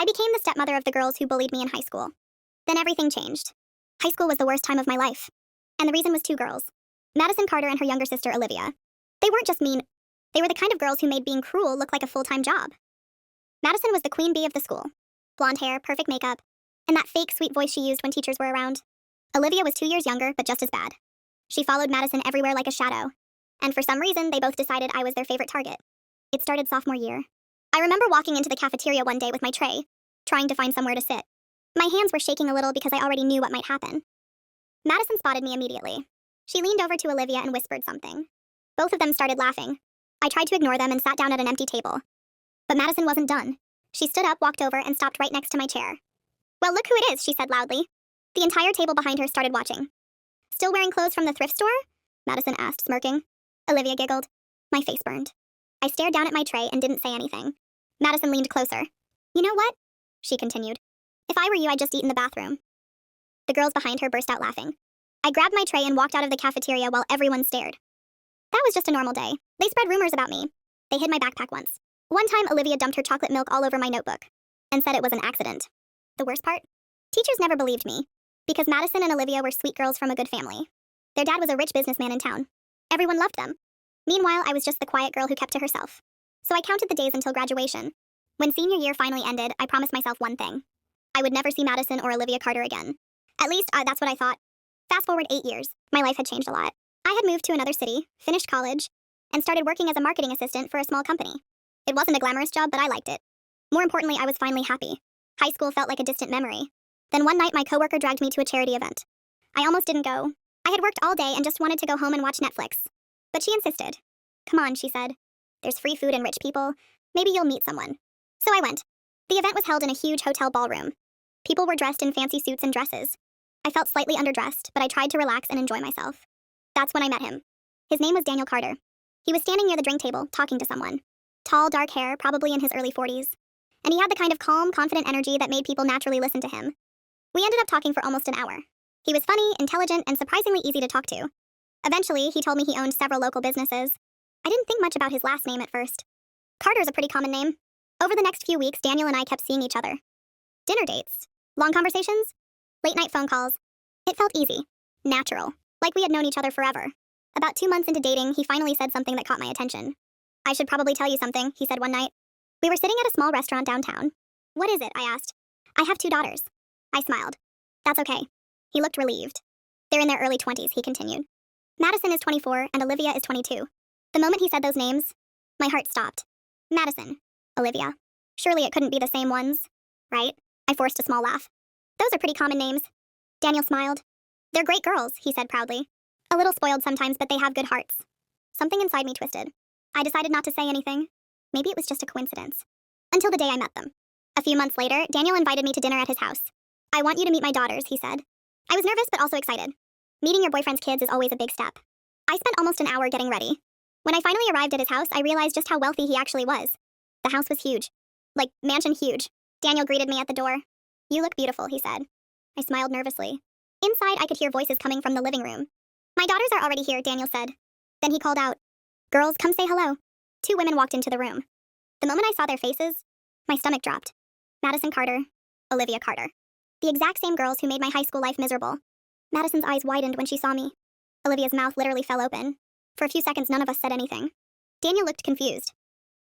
I became the stepmother of the girls who bullied me in high school. Then everything changed. High school was the worst time of my life. And the reason was two girls. Madison Carter and her younger sister Olivia. They weren't just mean, they were the kind of girls who made being cruel look like a full-time job. Madison was the queen bee of the school. Blonde hair, perfect makeup, and that fake sweet voice she used when teachers were around. Olivia was 2 years younger, but just as bad. She followed Madison everywhere like a shadow. And for some reason, they both decided I was their favorite target. It started sophomore year. I remember walking into the cafeteria one day with my tray, trying to find somewhere to sit. My hands were shaking a little because I already knew what might happen. Madison spotted me immediately. She leaned over to Olivia and whispered something. Both of them started laughing. I tried to ignore them and sat down at an empty table. But Madison wasn't done. She stood up, walked over, and stopped right next to my chair. "Well, look who it is," she said loudly. The entire table behind her started watching. "Still wearing clothes from the thrift store?" Madison asked, smirking. Olivia giggled. My face burned. I stared down at my tray and didn't say anything. Madison leaned closer. "You know what?" she continued. "If I were you, I'd just eat in the bathroom." The girls behind her burst out laughing. I grabbed my tray and walked out of the cafeteria while everyone stared. That was just a normal day. They spread rumors about me. They hid my backpack once. One time, Olivia dumped her chocolate milk all over my notebook and said it was an accident. The worst part? Teachers never believed me, because Madison and Olivia were sweet girls from a good family. Their dad was a rich businessman in town. Everyone loved them. Meanwhile, I was just the quiet girl who kept to herself. So I counted the days until graduation. When senior year finally ended, I promised myself one thing. I would never see Madison or Olivia Carter again. At least, that's what I thought. Fast forward 8 years. My life had changed a lot. I had moved to another city, finished college, and started working as a marketing assistant for a small company. It wasn't a glamorous job, but I liked it. More importantly, I was finally happy. High school felt like a distant memory. Then one night, my coworker dragged me to a charity event. I almost didn't go. I had worked all day and just wanted to go home and watch Netflix. But she insisted. "Come on," she said. "There's free food and rich people. Maybe you'll meet someone." So I went. The event was held in a huge hotel ballroom. People were dressed in fancy suits and dresses. I felt slightly underdressed, but I tried to relax and enjoy myself. That's when I met him. His name was Daniel Carter. He was standing near the drink table, talking to someone. Tall, dark hair, probably in his early 40s. And he had the kind of calm, confident energy that made people naturally listen to him. We ended up talking for almost an hour. He was funny, intelligent, and surprisingly easy to talk to. Eventually, he told me he owned several local businesses. I didn't think much about his last name at first. Carter's a pretty common name. Over the next few weeks, Daniel and I kept seeing each other. Dinner dates, long conversations, late-night phone calls. It felt easy, natural, like we had known each other forever. About 2 months into dating, he finally said something that caught my attention. "I should probably tell you something," he said one night. We were sitting at a small restaurant downtown. "What is it?" I asked. "I have 2 daughters." I smiled. "That's okay." He looked relieved. "They're in their early 20s, he continued. "Madison is 24 and Olivia is 22. The moment he said those names, my heart stopped. Madison, Olivia. Surely it couldn't be the same ones, right? I forced a small laugh. "Those are pretty common names." Daniel smiled. "They're great girls," he said proudly. "A little spoiled sometimes, but they have good hearts." Something inside me twisted. I decided not to say anything. Maybe it was just a coincidence. Until the day I met them. A few months later, Daniel invited me to dinner at his house. "I want you to meet my daughters," he said. I was nervous but also excited. Meeting your boyfriend's kids is always a big step. I spent almost an hour getting ready. When I finally arrived at his house, I realized just how wealthy he actually was. The house was huge. Like, mansion huge. Daniel greeted me at the door. "You look beautiful," he said. I smiled nervously. Inside, I could hear voices coming from the living room. "My daughters are already here," Daniel said. Then he called out, "Girls, come say hello." 2 women walked into the room. The moment I saw their faces, my stomach dropped. Madison Carter, Olivia Carter. The exact same girls who made my high school life miserable. Madison's eyes widened when she saw me. Olivia's mouth literally fell open. For a few seconds, none of us said anything. Daniel looked confused.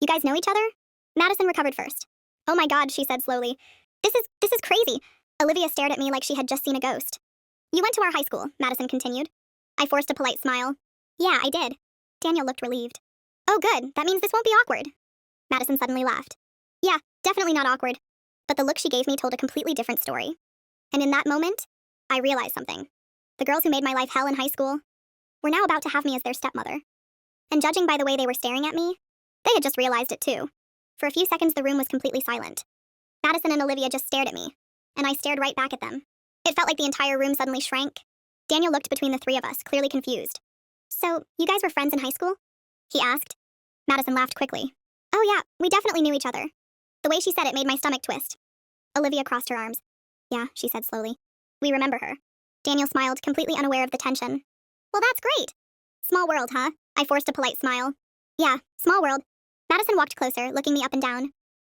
"You guys know each other?" Madison recovered first. "Oh my God," she said slowly. This is crazy." Olivia stared at me like she had just seen a ghost. "You went to our high school," Madison continued. I forced a polite smile. "Yeah, I did." Daniel looked relieved. "Oh good, that means this won't be awkward." Madison suddenly laughed. "Yeah, definitely not awkward." But the look she gave me told a completely different story. And in that moment, I realized something. The girls who made my life hell in high school were now about to have me as their stepmother. And judging by the way they were staring at me, they had just realized it too. For a few seconds, the room was completely silent. Madison and Olivia just stared at me, and I stared right back at them. It felt like the entire room suddenly shrank. Daniel looked between the 3 of us, clearly confused. "So, you guys were friends in high school?" he asked. Madison laughed quickly. "Oh yeah, we definitely knew each other." The way she said it made my stomach twist. Olivia crossed her arms. "Yeah," she said slowly. "We remember her." Daniel smiled, completely unaware of the tension. "Well, that's great." "Small world, huh?" I forced a polite smile. "Yeah, small world." Madison walked closer, looking me up and down.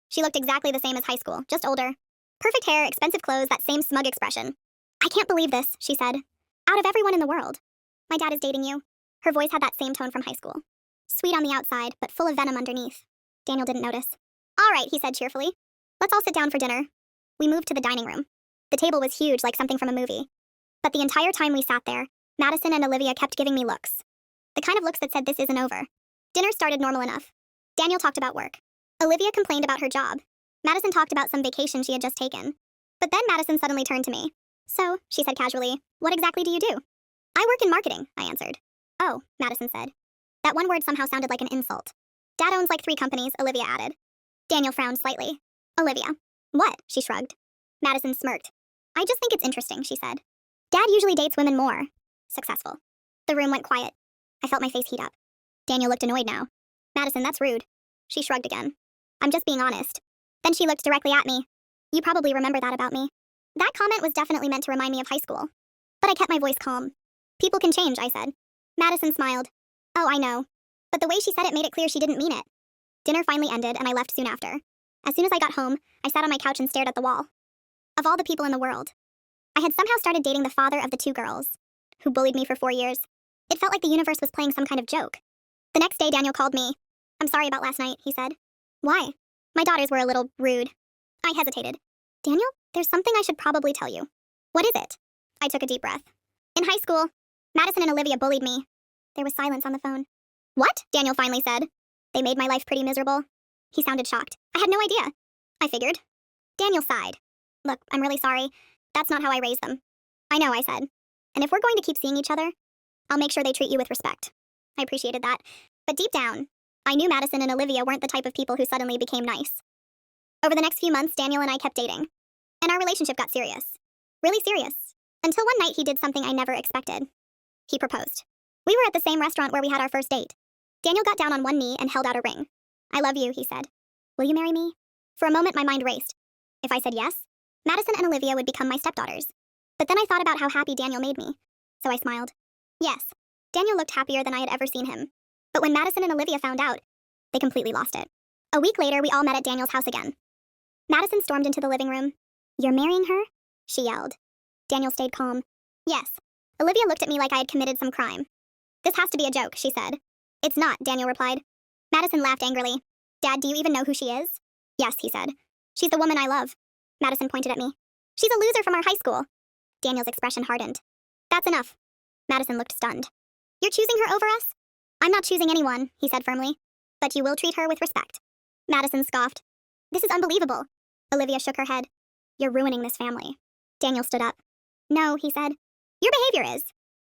She looked exactly the same as high school, just older. Perfect hair, expensive clothes, that same smug expression. I can't believe this, she said. Out of everyone in the world. My dad is dating you. Her voice had that same tone from high school. Sweet on the outside, but full of venom underneath. Daniel didn't notice. All right, he said cheerfully. Let's all sit down for dinner. We moved to the dining room. The table was huge, like something from a movie. But the entire time we sat there, Madison and Olivia kept giving me looks. The kind of looks that said this isn't over. Dinner started normal enough. Daniel talked about work. Olivia complained about her job. Madison talked about some vacation she had just taken. But then Madison suddenly turned to me. So, she said casually, what exactly do you do? I work in marketing, I answered. Oh, Madison said. That one word somehow sounded like an insult. Dad owns like 3 companies, Olivia added. Daniel frowned slightly. Olivia. What? She shrugged. Madison smirked. I just think it's interesting, she said. Dad usually dates women more successful. The room went quiet. I felt my face heat up. Daniel looked annoyed now. Madison, that's rude. She shrugged again. I'm just being honest. Then she looked directly at me. You probably remember that about me. That comment was definitely meant to remind me of high school. But I kept my voice calm. People can change, I said. Madison smiled. Oh, I know. But the way she said it made it clear she didn't mean it. Dinner finally ended, and I left soon after. As soon as I got home, I sat on my couch and stared at the wall. Of all the people in the world, I had somehow started dating the father of the 2 girls, who bullied me for 4 years. It felt like the universe was playing some kind of joke. The next day, Daniel called me. I'm sorry about last night, he said. Why? My daughters were a little rude. I hesitated. Daniel, there's something I should probably tell you. What is it? I took a deep breath. In high school, Madison and Olivia bullied me. There was silence on the phone. What? Daniel finally said. They made my life pretty miserable. He sounded shocked. I had no idea. I figured. Daniel sighed. Look, I'm really sorry. That's not how I raised them. I know, I said. And if we're going to keep seeing each other, I'll make sure they treat you with respect. I appreciated that. But deep down, I knew Madison and Olivia weren't the type of people who suddenly became nice. Over the next few months, Daniel and I kept dating. And our relationship got serious. Really serious. Until one night he did something I never expected. He proposed. We were at the same restaurant where we had our first date. Daniel got down on one knee and held out a ring. I love you, he said. Will you marry me? For a moment, my mind raced. If I said yes, Madison and Olivia would become my stepdaughters. But then I thought about how happy Daniel made me. So I smiled. Yes. Daniel looked happier than I had ever seen him. But when Madison and Olivia found out, they completely lost it. A week later, we all met at Daniel's house again. Madison stormed into the living room. You're marrying her? She yelled. Daniel stayed calm. Yes. Olivia looked at me like I had committed some crime. This has to be a joke, she said. It's not, Daniel replied. Madison laughed angrily. Dad, do you even know who she is? Yes, he said. She's the woman I love. Madison pointed at me. She's a loser from our high school. Daniel's expression hardened. That's enough. Madison looked stunned. You're choosing her over us? I'm not choosing anyone, he said firmly. But you will treat her with respect. Madison scoffed. This is unbelievable. Olivia shook her head. You're ruining this family. Daniel stood up. No, he said. Your behavior is.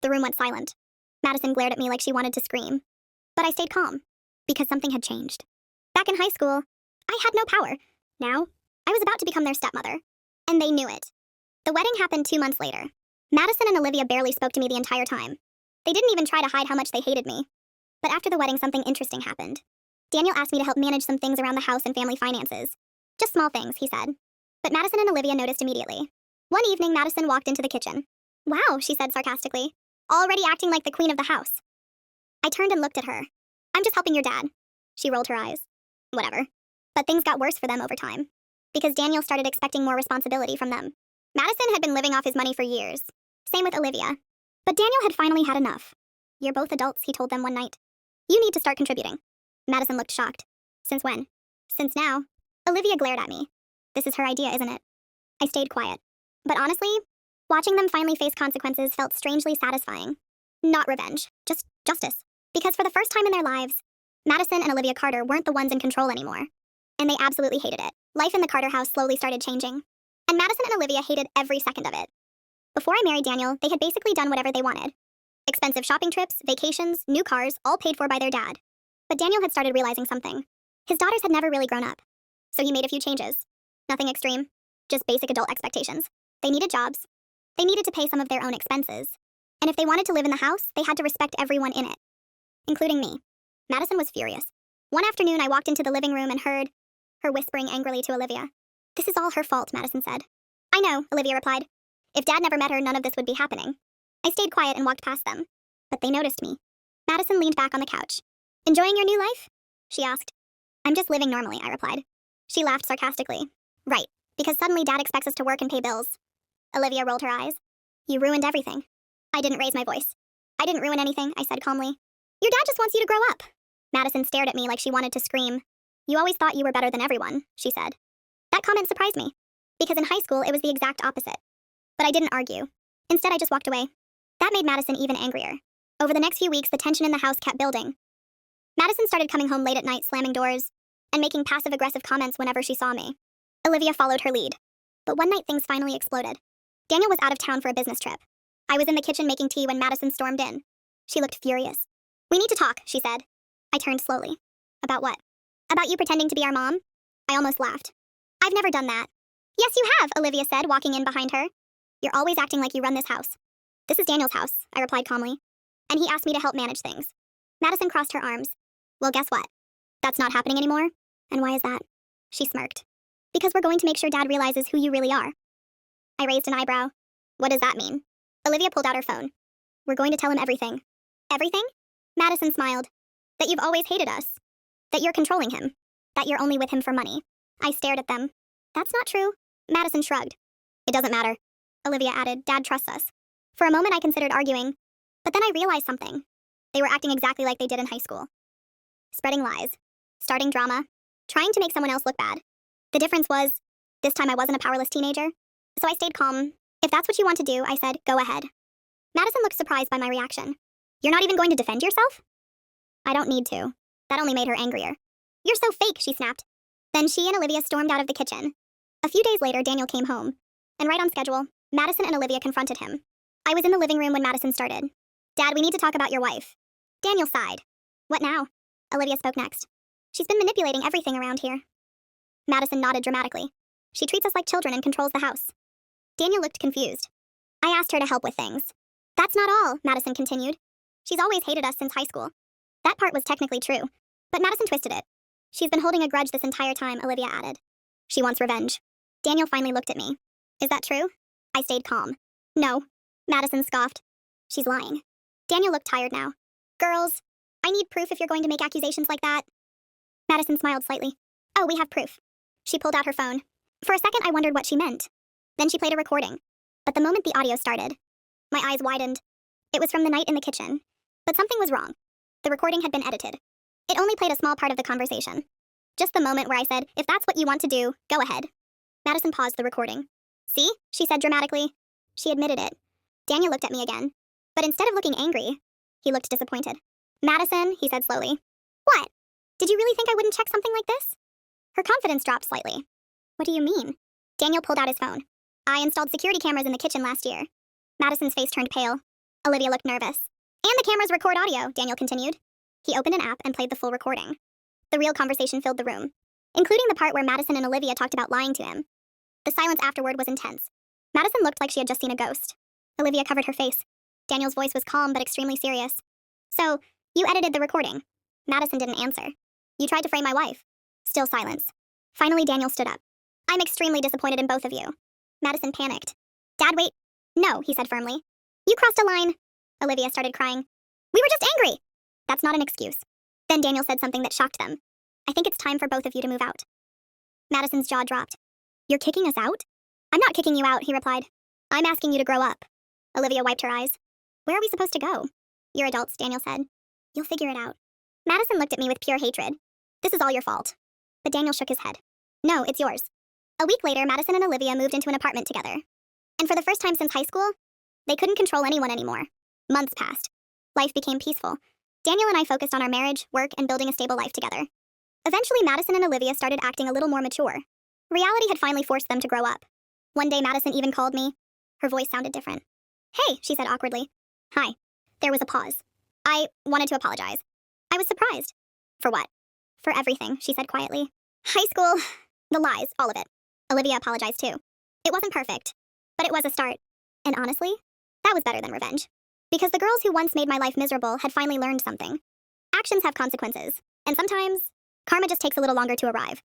The room went silent. Madison glared at me like she wanted to scream. But I stayed calm. Because something had changed. Back in high school, I had no power. Now, I was about to become their stepmother. And they knew it. The wedding happened 2 months later. Madison and Olivia barely spoke to me the entire time. They didn't even try to hide how much they hated me. But after the wedding, something interesting happened. Daniel asked me to help manage some things around the house and family finances. Just small things, he said. But Madison and Olivia noticed immediately. One evening, Madison walked into the kitchen. Wow, she said sarcastically. Already acting like the queen of the house. I turned and looked at her. I'm just helping your dad. She rolled her eyes. Whatever. But things got worse for them over time. Because Daniel started expecting more responsibility from them. Madison had been living off his money for years. Same with Olivia. But Daniel had finally had enough. You're both adults, he told them one night. You need to start contributing. Madison looked shocked. Since when? Since now. Olivia glared at me. This is her idea, isn't it? I stayed quiet. But honestly, watching them finally face consequences felt strangely satisfying. Not revenge, just justice. Because for the first time in their lives, Madison and Olivia Carter weren't the ones in control anymore. And they absolutely hated it. Life in the Carter house slowly started changing. And Madison and Olivia hated every second of it. Before I married Daniel, they had basically done whatever they wanted. Expensive shopping trips, vacations, new cars, all paid for by their dad. But Daniel had started realizing something. His daughters had never really grown up. So he made a few changes. Nothing extreme. Just basic adult expectations. They needed jobs. They needed to pay some of their own expenses. And if they wanted to live in the house, they had to respect everyone in it. Including me. Madison was furious. One afternoon, I walked into the living room and heard her whispering angrily to Olivia. This is all her fault, Madison said. I know, Olivia replied. If Dad never met her, none of this would be happening. I stayed quiet and walked past them. But they noticed me. Madison leaned back on the couch. Enjoying your new life? She asked. I'm just living normally, I replied. She laughed sarcastically. Right, because suddenly Dad expects us to work and pay bills. Olivia rolled her eyes. You ruined everything. I didn't raise my voice. I didn't ruin anything, I said calmly. Your dad just wants you to grow up. Madison stared at me like she wanted to scream. You always thought you were better than everyone, she said. That comment surprised me, because in high school it was the exact opposite. But I didn't argue. Instead, I just walked away. That made Madison even angrier. Over the next few weeks, the tension in the house kept building. Madison started coming home late at night, slamming doors, and making passive-aggressive comments whenever she saw me. Olivia followed her lead. But one night things finally exploded. Daniel was out of town for a business trip. I was in the kitchen making tea when Madison stormed in. She looked furious. We need to talk, she said. I turned slowly. About what? About you pretending to be our mom? I almost laughed. I've never done that. Yes, you have, Olivia said, walking in behind her. You're always acting like you run this house. This is Daniel's house, I replied calmly. And he asked me to help manage things. Madison crossed her arms. Well, guess what? That's not happening anymore. And why is that? She smirked. Because we're going to make sure Dad realizes who you really are. I raised an eyebrow. What does that mean? Olivia pulled out her phone. We're going to tell him everything. Everything? Madison smiled. That you've always hated us. That you're controlling him. That you're only with him for money. I stared at them. That's not true. Madison shrugged. It doesn't matter. Olivia added, Dad trusts us. For a moment I considered arguing, but then I realized something. They were acting exactly like they did in high school. Spreading lies. Starting drama. Trying to make someone else look bad. The difference was, this time I wasn't a powerless teenager. So I stayed calm. If that's what you want to do, I said, go ahead. Madison looked surprised by my reaction. You're not even going to defend yourself? I don't need to. That only made her angrier. You're so fake, she snapped. Then she and Olivia stormed out of the kitchen. A few days later, Daniel came home. And right on schedule, Madison and Olivia confronted him. I was in the living room when Madison started. Dad, we need to talk about your wife. Daniel sighed. What now? Olivia spoke next. She's been manipulating everything around here. Madison nodded dramatically. She treats us like children and controls the house. Daniel looked confused. I asked her to help with things. That's not all, Madison continued. She's always hated us since high school. That part was technically true, but Madison twisted it. She's been holding a grudge this entire time, Olivia added. She wants revenge. Daniel finally looked at me. Is that true? I stayed calm. No. Madison scoffed. She's lying. Daniel looked tired now. Girls, I need proof if you're going to make accusations like that. Madison smiled slightly. Oh, we have proof. She pulled out her phone. For a second, I wondered what she meant. Then she played a recording. But the moment the audio started, my eyes widened. It was from the night in the kitchen. But something was wrong. The recording had been edited. It only played a small part of the conversation. Just the moment where I said, if that's what you want to do, go ahead. Madison paused the recording. See? She said dramatically. She admitted it. Daniel looked at me again. But instead of looking angry, he looked disappointed. Madison, he said slowly. What? Did you really think I wouldn't check something like this? Her confidence dropped slightly. What do you mean? Daniel pulled out his phone. I installed security cameras in the kitchen last year. Madison's face turned pale. Olivia looked nervous. And the cameras record audio, Daniel continued. He opened an app and played the full recording. The real conversation filled the room, including the part where Madison and Olivia talked about lying to him. The silence afterward was intense. Madison looked like she had just seen a ghost. Olivia covered her face. Daniel's voice was calm but extremely serious. So, you edited the recording. Madison didn't answer. You tried to frame my wife. Still silence. Finally, Daniel stood up. I'm extremely disappointed in both of you. Madison panicked. Dad, wait. No, he said firmly. You crossed a line. Olivia started crying. We were just angry. That's not an excuse. Then Daniel said something that shocked them. I think it's time for both of you to move out. Madison's jaw dropped. You're kicking us out? I'm not kicking you out, he replied. I'm asking you to grow up. Olivia wiped her eyes. Where are we supposed to go? You're adults, Daniel said. You'll figure it out. Madison looked at me with pure hatred. This is all your fault. But Daniel shook his head. No, it's yours. A week later, Madison and Olivia moved into an apartment together. And for the first time since high school, they couldn't control anyone anymore. Months passed. Life became peaceful. Daniel and I focused on our marriage, work, and building a stable life together. Eventually, Madison and Olivia started acting a little more mature. Reality had finally forced them to grow up. One day, Madison even called me. Her voice sounded different. Hey, she said awkwardly. Hi. There was a pause. I wanted to apologize. I was surprised. For what? For everything, she said quietly. High school, the lies, all of it. Olivia apologized too. It wasn't perfect, but it was a start. And honestly, that was better than revenge. Because the girls who once made my life miserable had finally learned something. Actions have consequences, and sometimes, karma just takes a little longer to arrive.